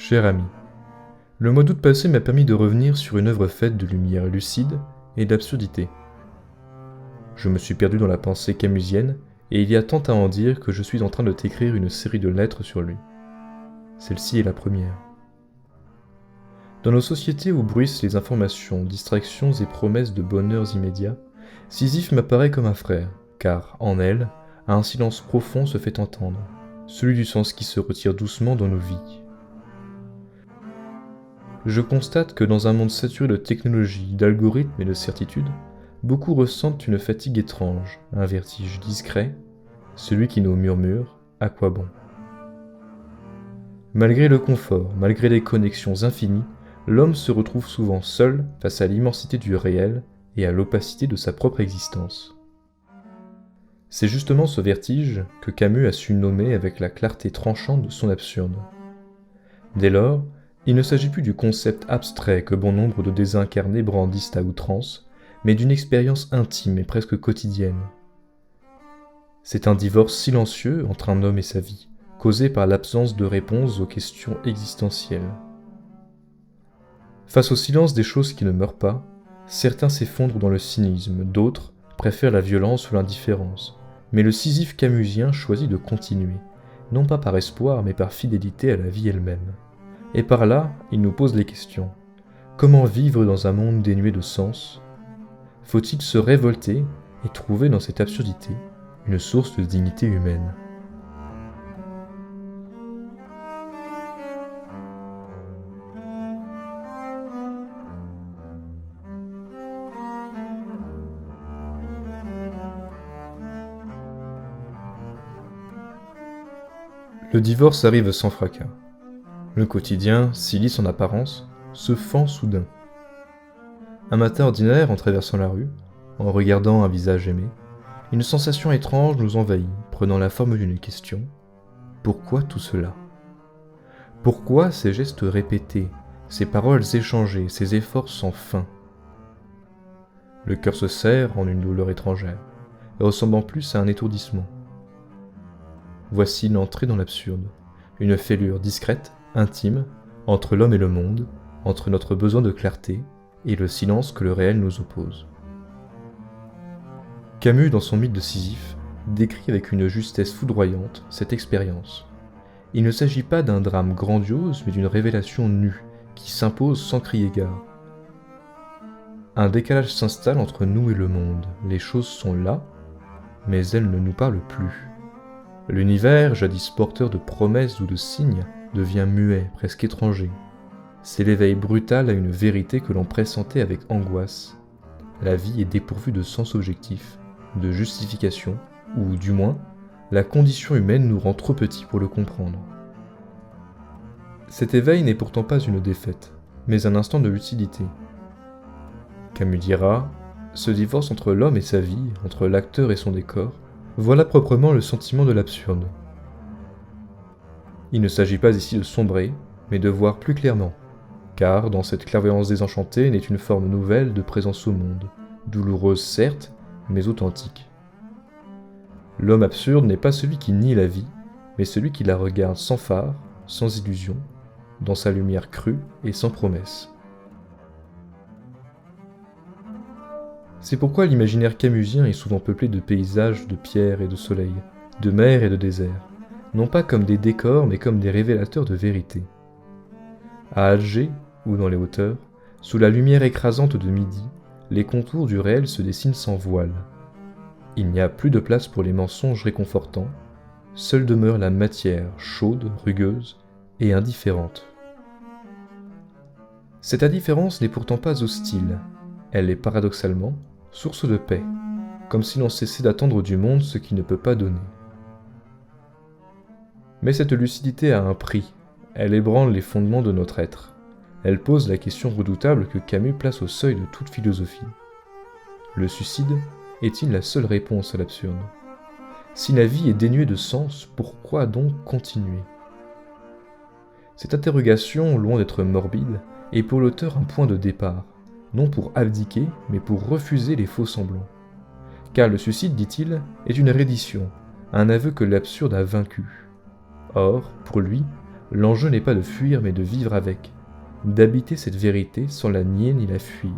Cher ami, le mois d'août passé m'a permis de revenir sur une œuvre faite de lumière lucide et d'absurdité. Je me suis perdu dans la pensée camusienne et il y a tant à en dire que je suis en train de t'écrire une série de lettres sur lui. Celle-ci est la première. Dans nos sociétés où bruissent les informations, distractions et promesses de bonheurs immédiats, Sisyphe m'apparaît comme un frère, car, en elle, un silence profond se fait entendre, celui du sens qui se retire doucement dans nos vies. Je constate que dans un monde saturé de technologie, d'algorithmes et de certitudes, beaucoup ressentent une fatigue étrange, un vertige discret, celui qui nous murmure « à quoi bon ?» Malgré le confort, malgré les connexions infinies, l'homme se retrouve souvent seul face à l'immensité du réel et à l'opacité de sa propre existence. C'est justement ce vertige que Camus a su nommer avec la clarté tranchante de son absurde. Dès lors, il ne s'agit plus du concept abstrait que bon nombre de désincarnés brandissent à outrance, mais d'une expérience intime et presque quotidienne. C'est un divorce silencieux entre un homme et sa vie, causé par l'absence de réponse aux questions existentielles. Face au silence des choses qui ne meurent pas, certains s'effondrent dans le cynisme, d'autres préfèrent la violence ou l'indifférence, mais le Sisyphe camusien choisit de continuer, non pas par espoir mais par fidélité à la vie elle-même. Et par là, il nous pose les questions. Comment vivre dans un monde dénué de sens ? Faut-il se révolter et trouver dans cette absurdité une source de dignité humaine ? Le divorce arrive sans fracas. Le quotidien, si lisse en apparence, se fend soudain. Un matin ordinaire, en traversant la rue, en regardant un visage aimé, une sensation étrange nous envahit, prenant la forme d'une question. Pourquoi tout cela ? Pourquoi ces gestes répétés, ces paroles échangées, ces efforts sans fin ? Le cœur se serre en une douleur étrangère, ressemblant plus à un étourdissement. Voici l'entrée dans l'absurde, une fêlure discrète, intime, entre l'homme et le monde, entre notre besoin de clarté et le silence que le réel nous oppose. Camus, dans son mythe de Sisyphe, décrit avec une justesse foudroyante cette expérience. Il ne s'agit pas d'un drame grandiose, mais d'une révélation nue, qui s'impose sans crier gare. Un décalage s'installe entre nous et le monde, les choses sont là, mais elles ne nous parlent plus. L'univers, jadis porteur de promesses ou de signes, devient muet, presque étranger. C'est l'éveil brutal à une vérité que l'on pressentait avec angoisse. La vie est dépourvue de sens objectif, de justification, ou du moins, la condition humaine nous rend trop petits pour le comprendre. Cet éveil n'est pourtant pas une défaite, mais un instant de lucidité. Camus dira, ce divorce entre l'homme et sa vie, entre l'acteur et son décor, voilà proprement le sentiment de l'absurde. Il ne s'agit pas ici de sombrer, mais de voir plus clairement, car dans cette clairvoyance désenchantée naît une forme nouvelle de présence au monde, douloureuse certes, mais authentique. L'homme absurde n'est pas celui qui nie la vie, mais celui qui la regarde sans phare, sans illusion, dans sa lumière crue et sans promesse. C'est pourquoi l'imaginaire camusien est souvent peuplé de paysages de pierre et de soleil, de mer et de désert, non pas comme des décors mais comme des révélateurs de vérité. À Alger, ou dans les hauteurs, sous la lumière écrasante de midi, les contours du réel se dessinent sans voile. Il n'y a plus de place pour les mensonges réconfortants, seule demeure la matière chaude, rugueuse et indifférente. Cette indifférence n'est pourtant pas hostile, elle est paradoxalement source de paix, comme si l'on cessait d'attendre du monde ce qu'il ne peut pas donner. Mais cette lucidité a un prix, elle ébranle les fondements de notre être. Elle pose la question redoutable que Camus place au seuil de toute philosophie. Le suicide est-il la seule réponse à l'absurde ? Si la vie est dénuée de sens, pourquoi donc continuer ? Cette interrogation, loin d'être morbide, est pour l'auteur un point de départ, non pour abdiquer, mais pour refuser les faux semblants. Car le suicide, dit-il, est une reddition, un aveu que l'absurde a vaincu. Or, pour lui, L'enjeu n'est pas de fuir mais de vivre avec, d'habiter cette vérité sans la nier ni la fuir.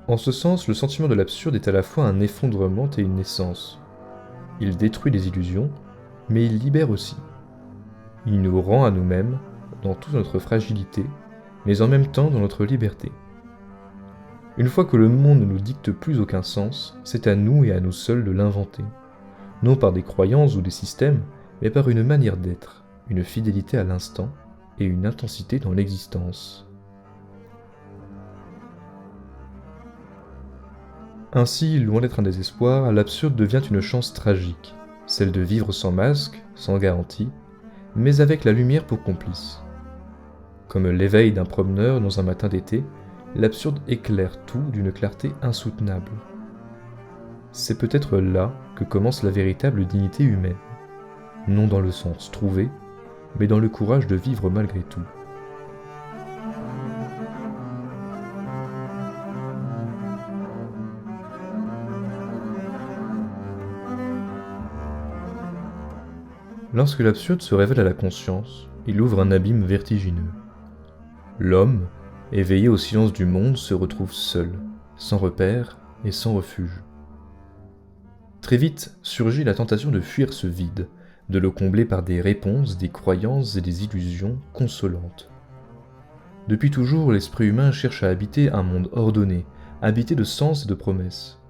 En ce sens, le sentiment de l'absurde est à la fois un effondrement et une naissance. Il détruit les illusions, mais il libère aussi. Il nous rend à nous-mêmes, dans toute notre fragilité, mais en même temps dans notre liberté. Une fois que le monde ne nous dicte plus aucun sens, c'est à nous et à nous seuls de l'inventer. Non par des croyances ou des systèmes, mais par une manière d'être, une fidélité à l'instant et une intensité dans l'existence. Ainsi, loin d'être un désespoir, l'absurde devient une chance tragique, celle de vivre sans masque, sans garantie, mais avec la lumière pour complice. Comme l'éveil d'un promeneur dans un matin d'été, l'absurde éclaire tout d'une clarté insoutenable. C'est peut-être là que commence la véritable dignité humaine, non dans le sens trouvé, mais dans le courage de vivre malgré tout. Lorsque l'absurde se révèle à la conscience, il ouvre un abîme vertigineux. L'homme, éveillé au silence du monde, se retrouve seul, sans repère et sans refuge. Très vite surgit la tentation de fuir ce vide, de le combler par des réponses, des croyances et des illusions consolantes. Depuis toujours, l'esprit humain cherche à habiter un monde ordonné, habité de sens et de promesses.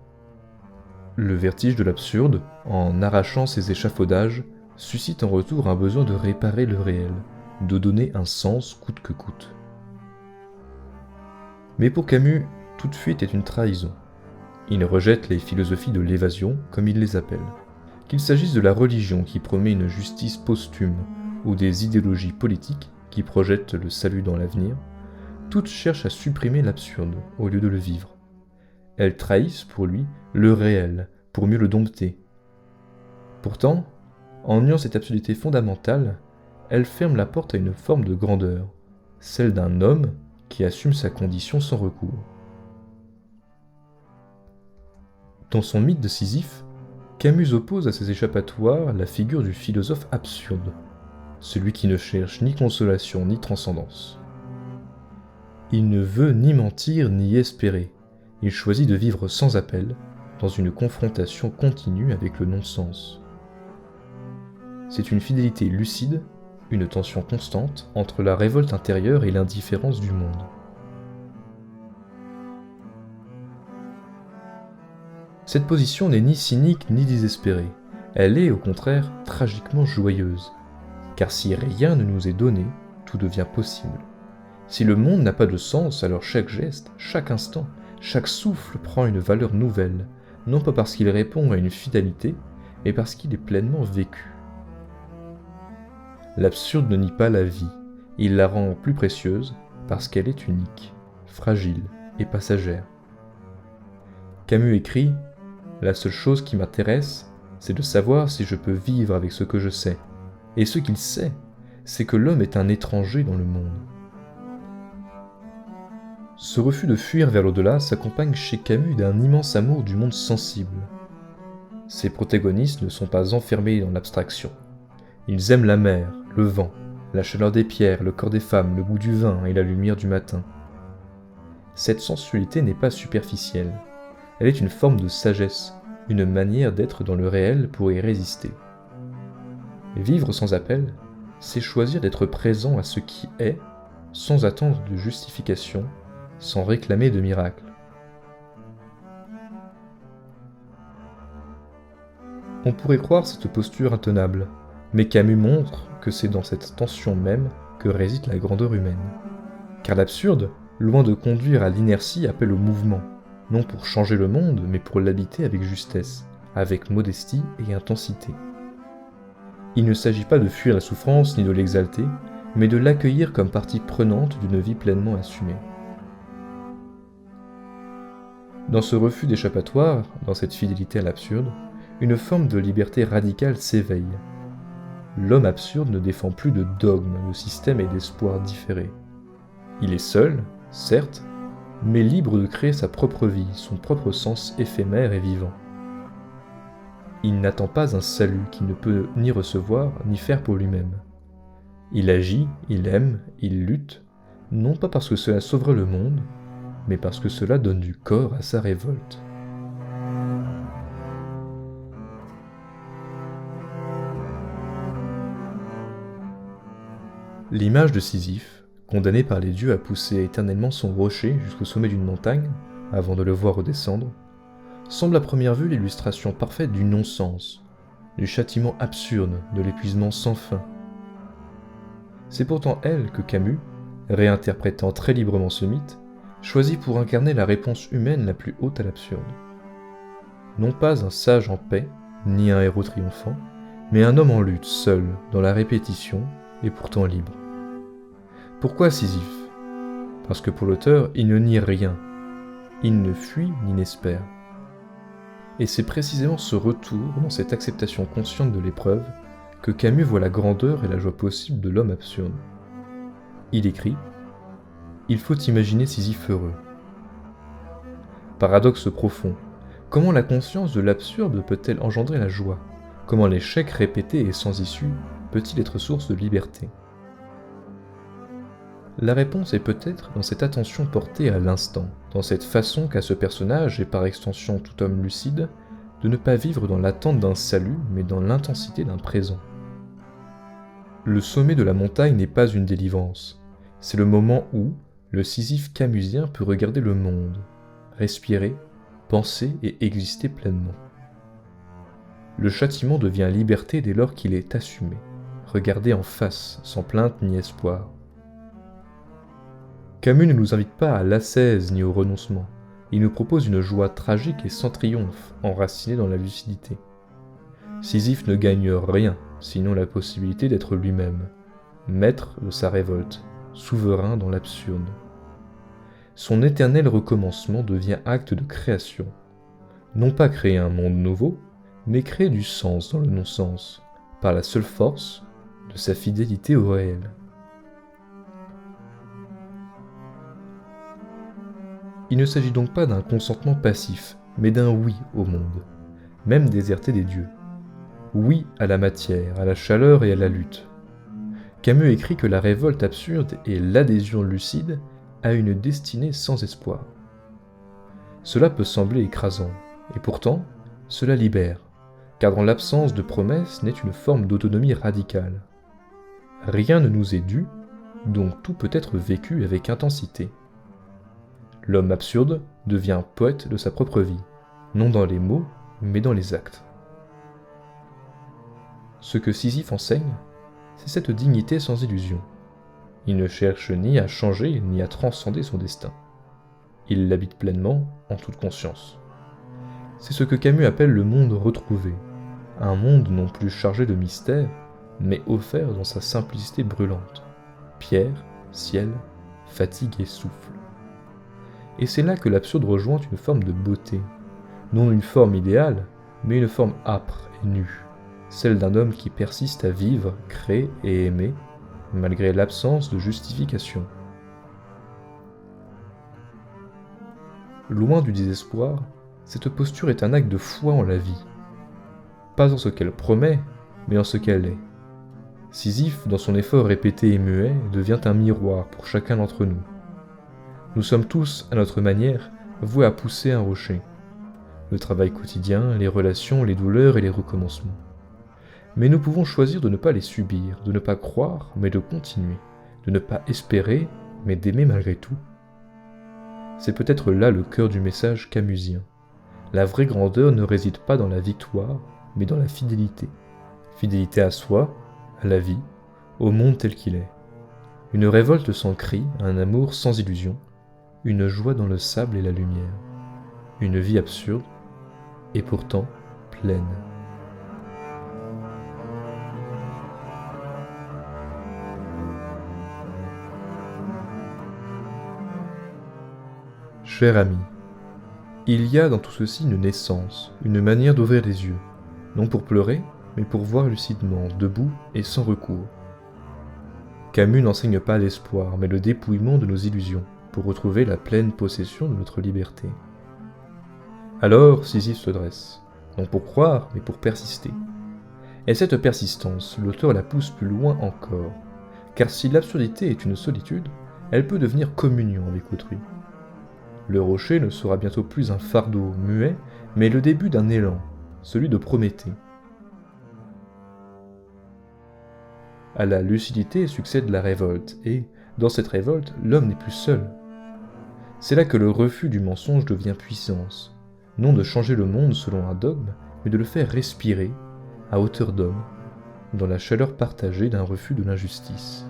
Le vertige de l'absurde, en arrachant ses échafaudages, suscite en retour un besoin de réparer le réel, de donner un sens coûte que coûte. Mais pour Camus, toute fuite est une trahison. Il rejette les philosophies de l'évasion, comme il les appelle. Qu'il s'agisse de la religion qui promet une justice posthume, ou des idéologies politiques qui projettent le salut dans l'avenir, toutes cherchent à supprimer l'absurde au lieu de le vivre. Elles trahissent pour lui le réel, pour mieux le dompter. Pourtant, en niant cette absurdité fondamentale, elle ferme la porte à une forme de grandeur, celle d'un homme qui assume sa condition sans recours. Dans son mythe de Sisyphe, Camus oppose à ces échappatoires la figure du philosophe absurde, celui qui ne cherche ni consolation ni transcendance. Il ne veut ni mentir ni espérer, il choisit de vivre sans appel, dans une confrontation continue avec le non-sens. C'est une fidélité lucide, une tension constante entre la révolte intérieure et l'indifférence du monde. Cette position n'est ni cynique ni désespérée, elle est au contraire tragiquement joyeuse, car si rien ne nous est donné, tout devient possible. Si le monde n'a pas de sens, alors chaque geste, chaque instant, chaque souffle prend une valeur nouvelle, non pas parce qu'il répond à une finalité, mais parce qu'il est pleinement vécu. L'absurde ne nie pas la vie, il la rend plus précieuse parce qu'elle est unique, fragile et passagère. Camus écrit « La seule chose qui m'intéresse, c'est de savoir si je peux vivre avec ce que je sais. Et ce qu'il sait, c'est que l'homme est un étranger dans le monde. » Ce refus de fuir vers l'au-delà s'accompagne chez Camus d'un immense amour du monde sensible. Ses protagonistes ne sont pas enfermés dans l'abstraction. Ils aiment la mer, le vent, la chaleur des pierres, le corps des femmes, le goût du vin et la lumière du matin. Cette sensualité n'est pas superficielle. Elle est une forme de sagesse, une manière d'être dans le réel pour y résister. Vivre sans appel, c'est choisir d'être présent à ce qui est, sans attendre de justification, sans réclamer de miracle. On pourrait croire cette posture intenable, mais Camus montre que c'est dans cette tension même que réside la grandeur humaine. Car l'absurde, loin de conduire à l'inertie, appelle au mouvement, non pour changer le monde, mais pour l'habiter avec justesse, avec modestie et intensité. Il ne s'agit pas de fuir la souffrance ni de l'exalter, mais de l'accueillir comme partie prenante d'une vie pleinement assumée. Dans ce refus d'échappatoire, dans cette fidélité à l'absurde, une forme de liberté radicale s'éveille. L'homme absurde ne défend plus de dogmes, de systèmes et d'espoirs différés. Il est seul, certes, mais libre de créer sa propre vie, son propre sens éphémère et vivant. Il n'attend pas un salut qu'il ne peut ni recevoir ni faire pour lui-même. Il agit, il aime, il lutte, non pas parce que cela sauverait le monde, mais parce que cela donne du corps à sa révolte. L'image de Sisyphe, condamné par les dieux à pousser éternellement son rocher jusqu'au sommet d'une montagne, avant de le voir redescendre, semble à première vue l'illustration parfaite du non-sens, du châtiment absurde, de l'épuisement sans fin. C'est pourtant elle que Camus, réinterprétant très librement ce mythe, choisit pour incarner la réponse humaine la plus haute à l'absurde. Non pas un sage en paix, ni un héros triomphant, mais un homme en lutte, seul, dans la répétition, et pourtant libre. Pourquoi Sisyphe ? Parce que pour l'auteur, il ne nie rien. Il ne fuit ni n'espère. Et c'est précisément ce retour, dans cette acceptation consciente de l'épreuve, que Camus voit la grandeur et la joie possible de l'homme absurde. Il écrit « Il faut imaginer Sisyphe heureux ». Paradoxe profond. Comment la conscience de l'absurde peut-elle engendrer la joie ? Comment l'échec répété et sans issue peut-il être source de liberté ? La réponse est peut-être dans cette attention portée à l'instant, dans cette façon qu'a ce personnage, et par extension tout homme lucide, de ne pas vivre dans l'attente d'un salut, mais dans l'intensité d'un présent. Le sommet de la montagne n'est pas une délivrance, c'est le moment où le Sisyphe camusien peut regarder le monde, respirer, penser et exister pleinement. Le châtiment devient liberté dès lors qu'il est assumé, regardé en face, sans plainte ni espoir. Camus ne nous invite pas à l'ascèse ni au renoncement, il nous propose une joie tragique et sans triomphe, enracinée dans la lucidité. Sisyphe ne gagne rien, sinon la possibilité d'être lui-même, maître de sa révolte, souverain dans l'absurde. Son éternel recommencement devient acte de création. Non pas créer un monde nouveau, mais créer du sens dans le non-sens, par la seule force de sa fidélité au réel. Il ne s'agit donc pas d'un consentement passif, mais d'un oui au monde, même déserté des dieux. Oui à la matière, à la chaleur et à la lutte. Camus écrit que la révolte absurde et l'adhésion lucide a une destinée sans espoir. Cela peut sembler écrasant, et pourtant, cela libère, car dans l'absence de promesse naît une forme d'autonomie radicale. Rien ne nous est dû, donc tout peut être vécu avec intensité. L'homme absurde devient poète de sa propre vie, non dans les mots, mais dans les actes. Ce que Sisyphe enseigne, c'est cette dignité sans illusion. Il ne cherche ni à changer ni à transcender son destin. Il l'habite pleinement, en toute conscience. C'est ce que Camus appelle le monde retrouvé, un monde non plus chargé de mystère, mais offert dans sa simplicité brûlante. Pierre, ciel, fatigue et souffle. Et c'est là que l'absurde rejoint une forme de beauté, non une forme idéale, mais une forme âpre et nue, celle d'un homme qui persiste à vivre, créer et aimer, malgré l'absence de justification. Loin du désespoir, cette posture est un acte de foi en la vie, pas en ce qu'elle promet, mais en ce qu'elle est. Sisyphe, dans son effort répété et muet, devient un miroir pour chacun d'entre nous. Nous sommes tous, à notre manière, voués à pousser un rocher. Le travail quotidien, les relations, les douleurs et les recommencements. Mais nous pouvons choisir de ne pas les subir, de ne pas croire, mais de continuer, de ne pas espérer, mais d'aimer malgré tout. C'est peut-être là le cœur du message camusien. La vraie grandeur ne réside pas dans la victoire, mais dans la fidélité. Fidélité à soi, à la vie, au monde tel qu'il est. Une révolte sans cri, un amour sans illusion, une joie dans le sable et la lumière. Une vie absurde, et pourtant pleine. Cher ami, il y a dans tout ceci une naissance, une manière d'ouvrir les yeux, non pour pleurer, mais pour voir lucidement, debout et sans recours. Camus n'enseigne pas l'espoir, mais le dépouillement de nos illusions, pour retrouver la pleine possession de notre liberté. Alors Sisyphe se dresse, non pour croire, mais pour persister. Et cette persistance, l'auteur la pousse plus loin encore, car si l'absurdité est une solitude, elle peut devenir communion avec autrui. Le rocher ne sera bientôt plus un fardeau muet, mais le début d'un élan, celui de Prométhée. À la lucidité succède la révolte, et, dans cette révolte, l'homme n'est plus seul. C'est là que le refus du mensonge devient puissance, non de changer le monde selon un dogme, mais de le faire respirer, à hauteur d'homme, dans la chaleur partagée d'un refus de l'injustice.